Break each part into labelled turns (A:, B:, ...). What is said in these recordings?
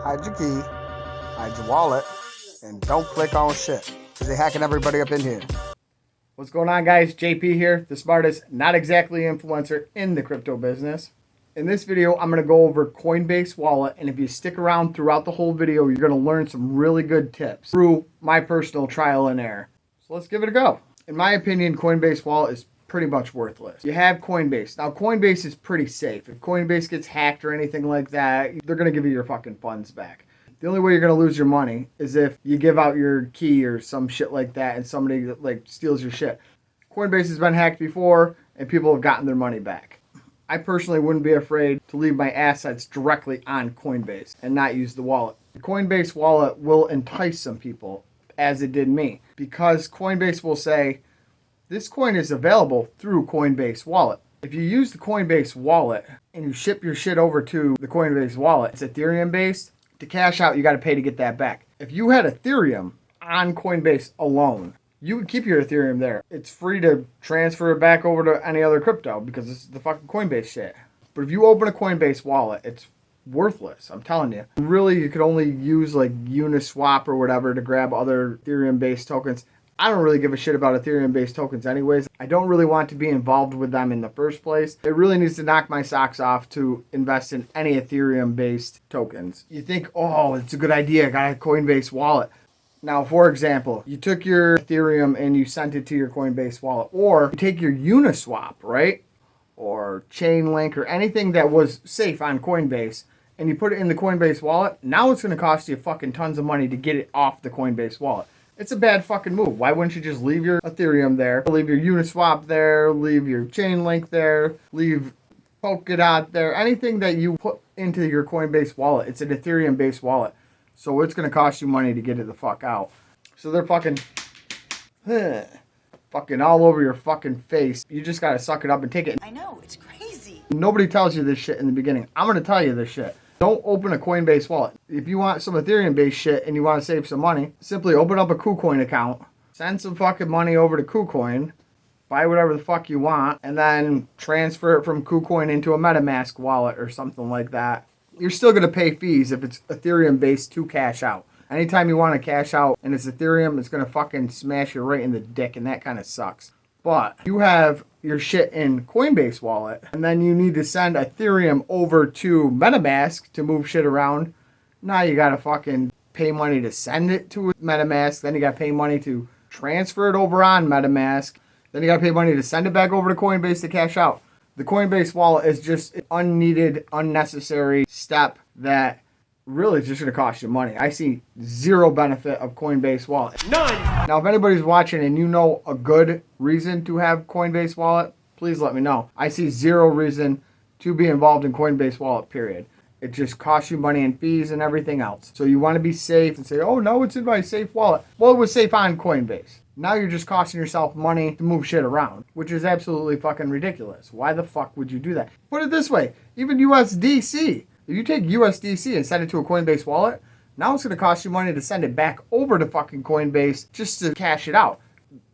A: hide your key, hide your wallet, and don't click on shit, because they're hacking everybody up in here.
B: What's going on, guys? JP here, the smartest, not exactly influencer in the crypto business. In this video, I'm going to go over Coinbase Wallet, and if you stick around throughout the whole video, you're going to learn some really good tips through my personal trial and error. So let's give it a go. In my opinion, Coinbase Wallet is pretty much worthless. You have Coinbase. Now, Coinbase is pretty safe. If Coinbase gets hacked or anything like that, they're going to give you your fucking funds back. The only way you're going to lose your money is if you give out your key or some shit like that and somebody steals your shit. Coinbase has been hacked before and people have gotten their money back. I personally wouldn't be afraid to leave my assets directly on Coinbase and not use the wallet. The Coinbase wallet will entice some people, as it did me, because Coinbase will say, this coin is available through Coinbase Wallet. If you use the Coinbase Wallet and you ship your shit over to the Coinbase Wallet, it's Ethereum based, to cash out, you got to pay to get that back. If you had Ethereum on Coinbase alone, you would keep your Ethereum there. It's free to transfer it back over to any other crypto because it's the fucking Coinbase shit. But if you open a Coinbase wallet, it's worthless. I'm telling you. Really, you could only use like Uniswap or whatever to grab other Ethereum-based tokens. I don't really give a shit about Ethereum-based tokens anyways. I don't really want to be involved with them in the first place. It really needs to knock my socks off to invest in any Ethereum-based tokens. You think, oh, it's a good idea. I got a Coinbase wallet. Now, for example, you took your Ethereum and you sent it to your Coinbase wallet, or you take your Uniswap, right? Or Chainlink or anything that was safe on Coinbase, and you put it in the Coinbase wallet. Now it's going to cost you fucking tons of money to get it off the Coinbase wallet. It's a bad fucking move. Why wouldn't you just leave your Ethereum there, leave your Uniswap there, leave your Chainlink there, leave Polkadot there, anything that you put into your Coinbase wallet. It's an Ethereum-based wallet. So it's going to cost you money to get it the fuck out. So they're fucking all over your fucking face. You just got to suck it up and take it.
C: I know, it's crazy.
B: Nobody tells you this shit in the beginning. I'm going to tell you this shit. Don't open a Coinbase wallet. If you want some Ethereum-based shit and you want to save some money, simply open up a KuCoin account, send some fucking money over to KuCoin, buy whatever the fuck you want, and then transfer it from KuCoin into a metamask wallet or something like that. You're still going to pay fees if it's Ethereum-based to cash out. Anytime you want to cash out and it's Ethereum, it's going to fucking smash you right in the dick, and that kind of sucks. But you have your shit in Coinbase Wallet, and then you need to send Ethereum over to MetaMask to move shit around. Now you got to fucking pay money to send it to MetaMask. Then you got to pay money to transfer it over on MetaMask. Then you got to pay money to send it back over to Coinbase to cash out. The Coinbase Wallet is just an unneeded, unnecessary step that really is just going to cost you money. I see zero benefit of Coinbase Wallet. None! Now, if anybody's watching and you know a good reason to have Coinbase Wallet, please let me know. I see zero reason to be involved in Coinbase Wallet, period. It just costs you money and fees and everything else. So you want to be safe and say, oh, no, it's in my safe wallet. Well, it was safe on Coinbase. Now you're just costing yourself money to move shit around, which is absolutely fucking ridiculous. Why the fuck would you do that? Put it this way, even USDC. If you take USDC and send it to a Coinbase wallet, now it's going to cost you money to send it back over to fucking Coinbase just to cash it out.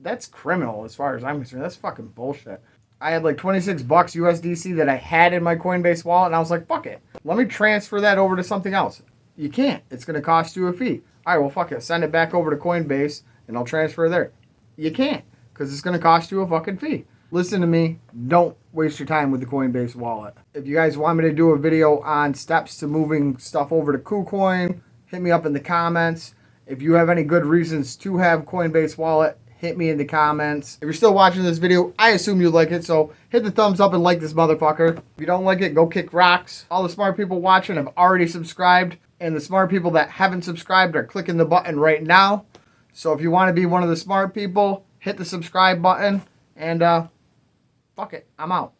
B: That's criminal as far as I'm concerned. That's fucking bullshit. I had like 26 bucks USDC that I had in my Coinbase wallet, and I was like, fuck it. Let me transfer that over to something else. You can't. It's going to cost you a fee. All right, well, fuck it. Send it back over to Coinbase, and I'll transfer there. You can't, because it's going to cost you a fucking fee. Listen to me. Don't waste your time with the Coinbase wallet. If you guys want me to do a video on steps to moving stuff over to KuCoin, hit me up in the comments. If you have any good reasons to have Coinbase wallet, hit me in the comments. If you're still watching this video, I assume you like it, so hit the thumbs up and like this motherfucker. If you don't like it, go kick rocks. All the smart people watching have already subscribed, and the smart people that haven't subscribed are clicking the button right now. So if you want to be one of the smart people, hit the subscribe button, and fuck it, I'm out.